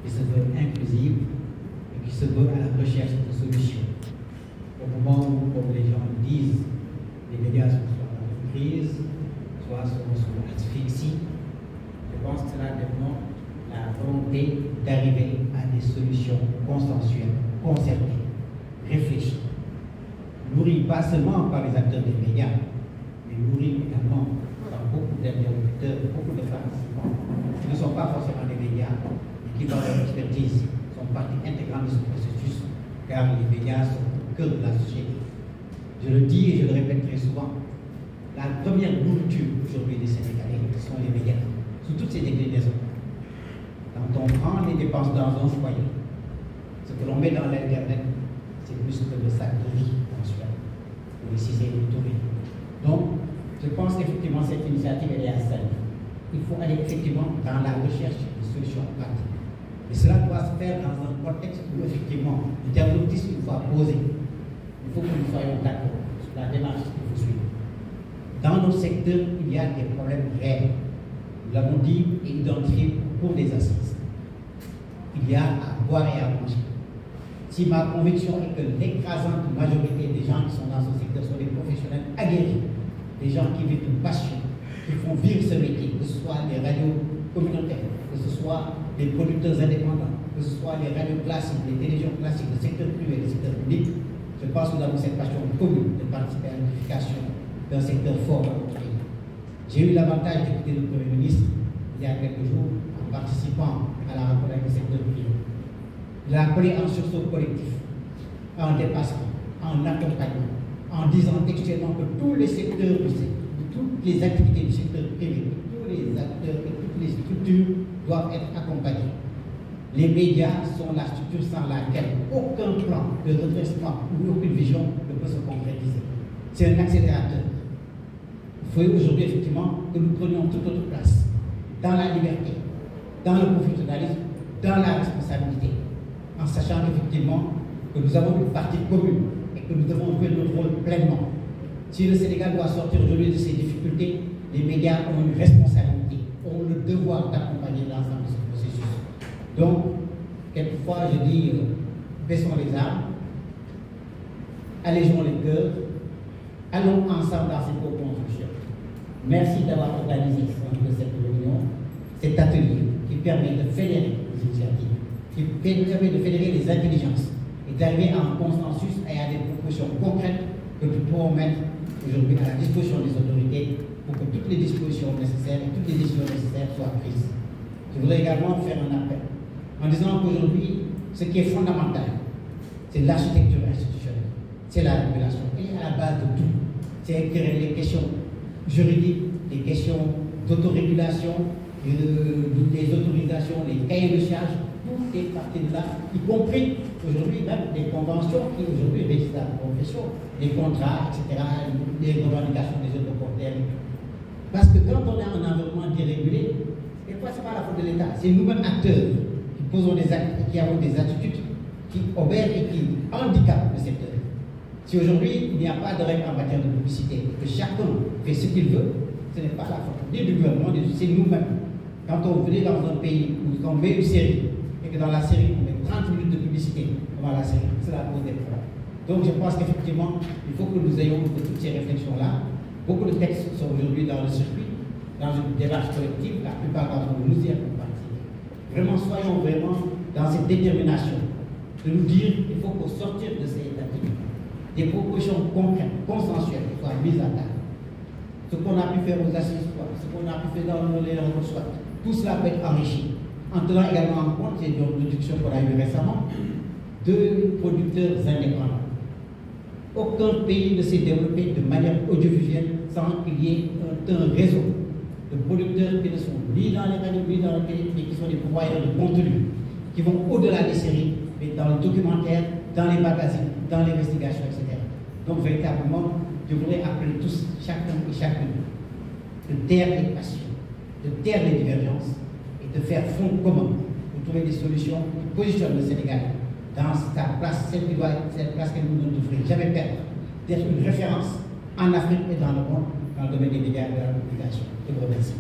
qui se veut inclusive et qui se veut à la recherche de solutions. Au moment où, comme les gens le disent, les médias sont soit dans une crise, soit sont sous asphyxie, je pense que cela démontre la volonté d'arriver à des solutions consensuelles, concertées, réfléchies, nourries pas seulement par les acteurs des médias, mais nourries également par beaucoup d'interlocuteurs, beaucoup de participants qui ne sont pas forcément des médias, mais qui, par leur expertise, sont partie intégrante de ce processus, car les médias sont au cœur de la société. Je le dis et je le répète très souvent, la première nourriture aujourd'hui des Sénégalais, ce sont les médias, sous toutes ces déclinaisons. Quand on prend les dépenses dans un foyer, ce que l'on met dans l'Internet, c'est plus que le sac de riz mensuel, pour les ciser et les touristes. Donc, je pense qu'effectivement, cette initiative, elle est à saluer. Il faut aller effectivement dans la recherche de solutions pratiques. Et cela doit se faire dans un contexte où, effectivement, le diagnostic, une fois posé, il faut que nous soyons d'accord sur la démarche qu'il faut suivre. Dans nos secteurs, il y a des problèmes réels. Nous l'avons dit et identifié pour des assises. Il y a à boire et à manger. Si ma conviction est que l'écrasante majorité des gens qui sont dans ce secteur sont des professionnels aguerris, des gens qui vivent une passion, qui font vivre ce métier, que ce soit les radios communautaires, que ce soit les producteurs indépendants, que ce soit les radios classiques, les télévisions classiques, le secteur privé, le secteur public, je pense que nous avons cette passion commune de participer à l'unification d'un secteur fort dans notre pays. J'ai eu l'avantage d'écouter le Premier ministre il y a quelques jours en participant à la rencontre avec le secteur privé. Il a appelé en sursaut collectif, en dépassement, en accompagnement, en disant textuellement que tous les secteurs du secteur, toutes les activités du secteur privé, tous les acteurs et toutes les structures doivent être accompagnés. Les médias sont la structure sans laquelle aucun plan de redressement ou aucune vision ne peut se concrétiser. C'est un accélérateur. Il faut aujourd'hui effectivement que nous prenions toute notre place dans la liberté, dans le professionnalisme, dans la responsabilité, en sachant effectivement que nous avons une partie commune et que nous devons jouer notre rôle pleinement. Si le Sénégal doit sortir aujourd'hui de ses difficultés, les médias ont une responsabilité, ont le devoir d'accompagner l'ensemble de ce processus. Donc, quelquefois, je dis, baissons les armes, allégeons les cœurs, allons ensemble dans cette co-construction. Merci d'avoir organisé cette réunion, cet atelier qui permet de fédérer les initiatives, qui permet de fédérer les intelligences et d'arriver à un consensus et à des propositions concrètes que nous pourrons mettre aujourd'hui à la disposition des autorités pour que toutes les dispositions nécessaires et toutes les décisions nécessaires soient prises. Je voudrais également faire un appel en disant qu'aujourd'hui, ce qui est fondamental, c'est l'architecture institutionnelle, c'est la régulation. Elle est à la base de tout. C'est les questions juridiques, les questions d'autorégulation, les autorisations, les cahiers de charges, tout est parti de là, y compris aujourd'hui même des conventions qui aujourd'hui régissent la profession, les contrats, etc., les revendications des autoporteurs. Parce que quand on a un environnement dérégulé, des fois ce n'est pas la faute de l'État, c'est nous-mêmes acteurs qui posons des actes et qui avons des attitudes qui obèrent et qui handicapent le secteur. Si aujourd'hui il n'y a pas de règles en matière de publicité, que chacun fait ce qu'il veut, ce n'est pas la faute ni du gouvernement, c'est nous-mêmes. Quand on venait dans un pays où on met une série et que dans la série on met 30 minutes de publicité avant la série, cela pose des problèmes. Donc je pense qu'effectivement, il faut que nous ayons toutes ces réflexions-là. Beaucoup de textes sont aujourd'hui dans le circuit, dans une démarche collective, la plupart d'entre nous y avons participé. Vraiment, soyons vraiment dans cette détermination de nous dire qu'il faut qu'au sortir de ces étapes, des propositions concrètes, consensuelles soient mises à table. Ce qu'on a pu faire aux assises, ce qu'on a pu faire dans les rencontres, soit, tout cela peut être enrichi. En tenant également en compte ces réductions qu'on a eues récemment de producteurs indépendants. Aucun pays ne s'est développé de manière audiovisuelle sans qu'il y ait un réseau de producteurs qui ne sont ni dans les radios, ni dans le pays, mais qui sont des pourvoyeurs de contenu, qui vont au-delà des séries, mais dans le documentaire, dans les magazines, dans l'investigation, etc. Donc véritablement, je voudrais appeler tous, chacun et chacune, de taire les passions, de taire les divergences et de faire front commun pour trouver des solutions qui positionnent le Sénégal dans sa place, celle place qu'elle nous ne devrait jamais perdre, d'être une référence en Afrique et dans le monde, dans le domaine des médias et de la communication. Je vous remercie.